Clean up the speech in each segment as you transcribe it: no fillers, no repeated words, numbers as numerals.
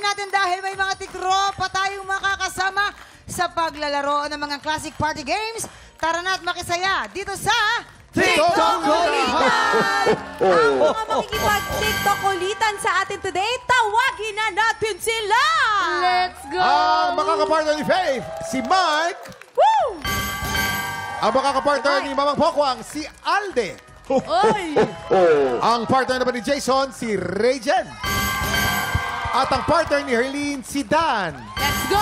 natin dahil may mga tiktropa tayong makakasama sa paglalaro ng mga classic party games. Tara na at makisaya dito sa TikTok Kulitan! Ang mga makikipag-TikTok Kulitan sa atin today, tawagin na natin sila! Let's go! Ang makakapartner ni Faith, si Mike. Woo! Ang makakapartner ni Mamang Pokwang, si Alde. Oy! Ang partner naman ni Jason, si Regen. At ang partner ni Herlene, si Dan. Let's go!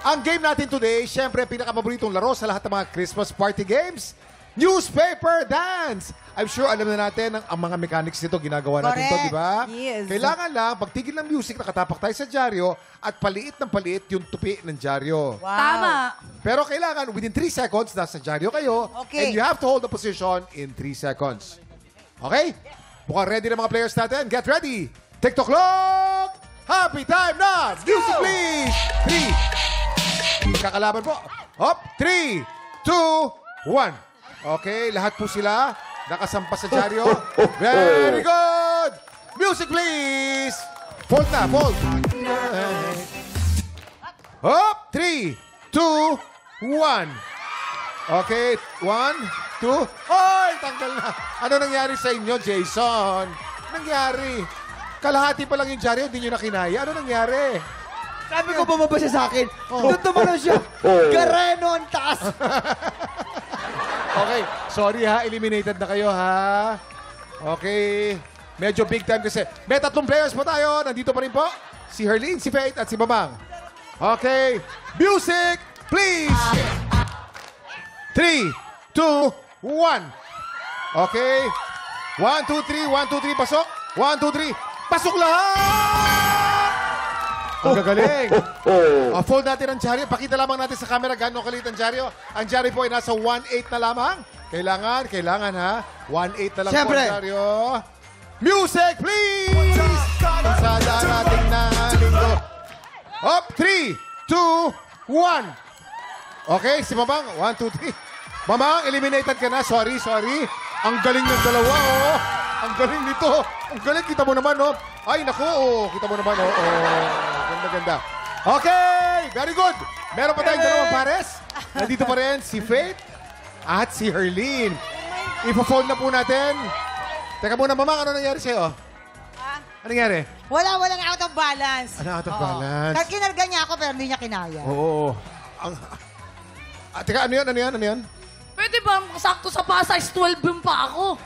Ang game natin today, syempre, pinakamaboritong laro sa lahat ng mga Christmas party games, newspaper dance. I'm sure alam na natin ang mga mechanics nito, ginagawa natin ito, di ba? Yes. Kailangan lang, pagtigil ng music, nakatapak tayo sa dyaryo at paliit ng paliit yung tupi ng dyaryo. Wow. Tama. Pero kailangan, within 3 seconds, nasa dyaryo kayo. Okay. And you have to hold the position in 3 seconds. Okay? Mukhang ready na mga players natin. Get ready. TikTok clock! Happy time na! Music please! 3. Kakalaban po. Hop! 3, 2, 1. Okay, lahat po sila nakasampas sa dyaryo. Very good! Music please! Fold na, fold. Hop! 3, 2, 1. Okay, 1, 2. Oy! Tanggal na. Ano nangyari sa inyo, Jason? Nangyari? Kalahati pa lang yung dyaryo, hindi nyo na kinaya. Ano nangyari? Sabi ko bumaba siya sa akin. Doon tumalo siya. Gareno ang taas. Okay, sorry ha, eliminated na kayo ha. Okay, medyo big time kasi. May 3 players pa tayo. Nandito pa rin po. Si Herlene, si Faith, at si Babang. Okay, music, please. 3, 2, 1. Okay. 1, 2, 3, 1, 2, 3, pasok. 1, 2, 3, pasok lahat! Ang gagaling. Fold natin ang dyaryo. Pakita lamang natin sa camera gano'ng kalit ang dyaryo. Ang dyaryo po ay nasa 1/8 na lamang. Kailangan ha. 1/8 na lang Siyempre. po ang dyaryo. Music, please! Pasada natin na linggo. Up, 3, 2, 1. Okay, si Mamang. 1, 2, 3. Mamang, eliminated ka na. Sorry. Ang galing ng dalawa, oh. Ang galing nito. Ang galing. Kita mo naman, oh. Ay, naku, oh. Kita mo naman, oh. Ganda. Okay, very good. Meron pa tayong dalawang pares. Nandito pa rin si Faith at si Herlene. Ipo-fold na po natin. Teka muna, Mamang, ano nangyari sa'yo? Ano nangyari? Walang out of balance. Ano, out of balance? Kinarga niya ako pero hindi niya kinaya. Oo. Teka, ano yan? Pwede bang sakto sa pa, size 12 yung pa ako?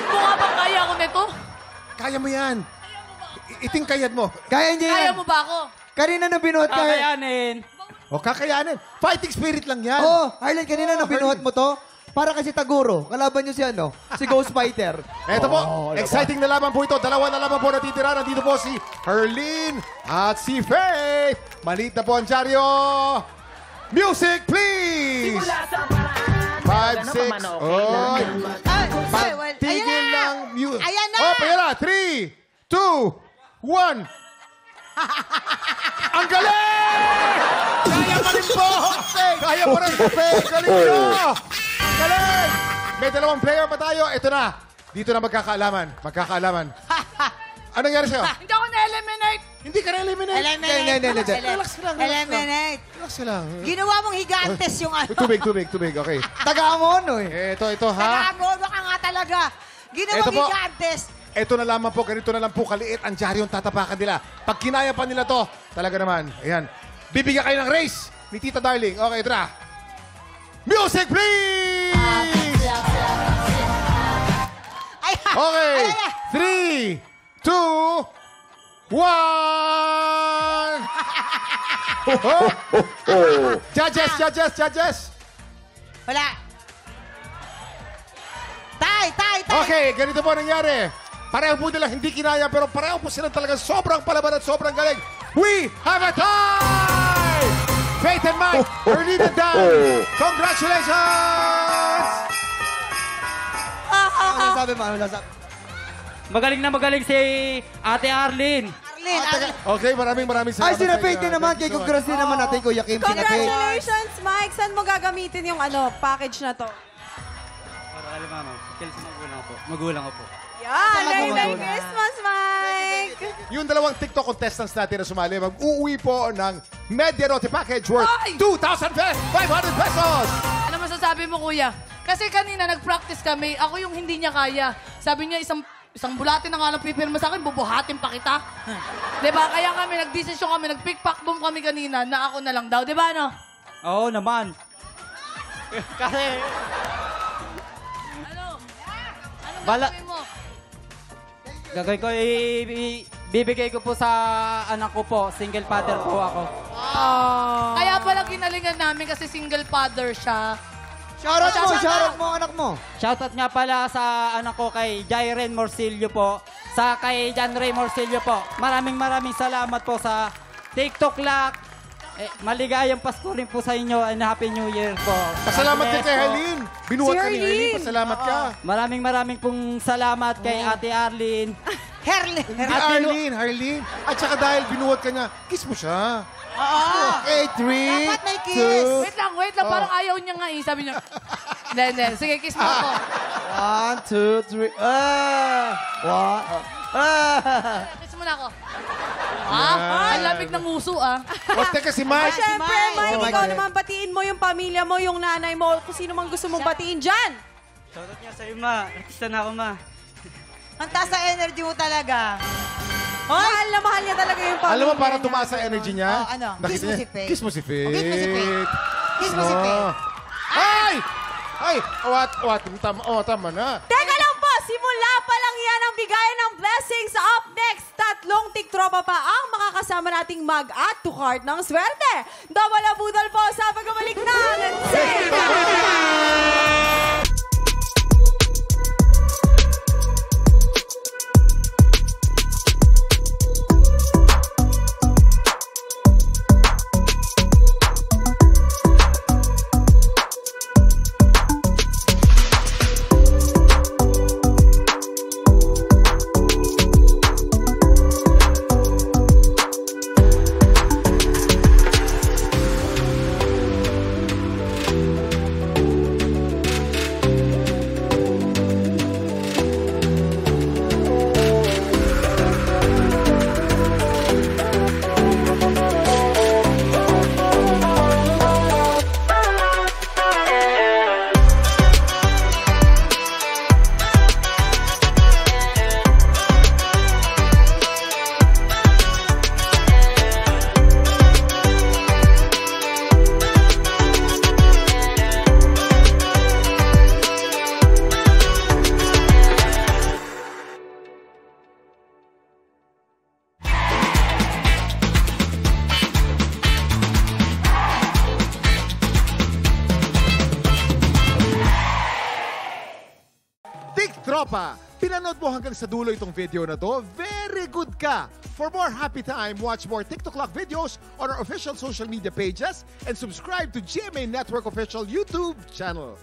Mukha bang kaya ko nito? Kaya mo yan. Iting kayad mo. Kaya niya Kaya yan. mo ba ako? Kanina nang binuhat ka. Kakayanin. O, kakayanin. Fighting spirit lang yan. Oh, Harlan, kanina nang binuhat mo to. Para kasi Taguro. Kalaban niyo si ano? Si Ghost Fighter. Eto po, exciting na laban po ito. Dalawa na laban po natitira. Nandito po si Herlene at si Faith. Maliit na po ang dyaryo. Music, please! 5, 6. Oy. Tigil lang. Ayan na! Oh, ayan na. 3, 2, 1. Ang galing! Kaya pa rin po! Kaya pa rin po, Faith. Galing nyo! Galing! May dalawang player pa tayo. Ito na. Dito na magkakaalaman. Anong nangyari sa'yo? Hindi ako na-eliminate. Hindi ka na-eliminate. Relax lang. Eliminate. Relax lang. Ginawa mong higantes yung ano. Tubig. Okay. Taga-amon, eh. Ito ha. Nagagono ka nga talaga. Ito Ginawang po. higantes. Ito na lamang po, ganito na lang po kaliit ang dyaryo yung tatapakan nila. Pag kinaya pa nila to, talaga naman, ayan, bibigyan kayo ng race ni Tita Darling. Okay, ito na. Music, please! Okay, 3, 2, 1. Judges. Wala. Tay. Okay, ganito po nangyari. Pareho po nila hindi kinaya, pero pareho po sila talaga sobrang palaban at sobrang galing. We have a tie! Faith and Mike, Herlene and Dan, congratulations! Ano sabi mo? Magaling si Ate Arlene. Arlene. Okay, maraming salamat. Ay, sinapate din naman. Kay congrats din naman natin, Kuya Kim. Sinapate. Congratulations, Mike! Saan mo gagamitin yung package na to? Para kay mama, kailan sa magulang ko po. Yan, Merry Salamat. Christmas, Mike! Yung dalawang TikTok contestants natin na sumali, mag-uwi po ng Medianote package worth Ay! 2,500 pesos! Ano masasabi mo, kuya? Kasi kanina nag-practice kami, ako yung hindi niya kaya. Sabi niya, isang bulate na nga lang pipirma sa akin, bubuhatin pa kita. Diba? Kaya kami, nagdesisyon kami, nag-pick-pack boom kami kanina na ako na lang daw. Diba, no? Oo naman. Kasi, Ano? Ano Bala- gagawin mo? gagawin ko, bibigay ko po sa anak ko po. Single father po ako. Kaya pala ginalingan namin kasi single father siya. Shoutout mo, anak mo. Shoutout nga pala sa anak ko kay Jairen Morcillo po. Sa kay John Ray Morcillo po. Maraming salamat po sa TikTok Lock. Maligayang Pasko rin po sa inyo and Happy New Year po. Pasalamat God din bless kay po. Helene. Binuhat Si ka ni Helene. Arlene. Pasalamat ka. Maraming pong salamat kay Ate Arlene. Herle. Arlene. At saka dahil binuhat ka niya, kiss mo siya. Oo. Okay, 3, Dapat may kiss. Wait lang, parang ayaw niya nga eh. Sabi niya, hindi. Sige, kiss mo ako. 1, 2, 3. Kiss mo na ako. Ang lamig ng uso O, teka si Mike. Siyempre, Mike. Mike, Oh, ikaw Mike. naman batiin mo yung pamilya mo, yung nanay mo, kung sino mang gusto mong batiin dyan. Shoutout niya sa iyo, ma. Artista na ako, ma. Ang taas sa energy mo talaga. Mahal na mahal niya talaga yung pamilya Alam mo, para niya. tumaas ang energy niya. Oh, ano? nakita Kiss mo niya, si Faith. Kiss mo si Faith. Oh, kiss mo si Faith. Kiss mo si Faith. Ay! Ay! Tama na. Teka lang po, simula pa lang yan ang bigayan ng blessings. Up next, 3 tiktropa pa ang makakasama nating mag-add to cart ng swerte. Double abudol po sa pagbabalik ng Zeta! Tropa, pinanood mo hanggang sa dulo itong video na to? Very good ka! For more happy time, watch more TikTok Lock videos on our official social media pages and subscribe to GMA Network official YouTube channel.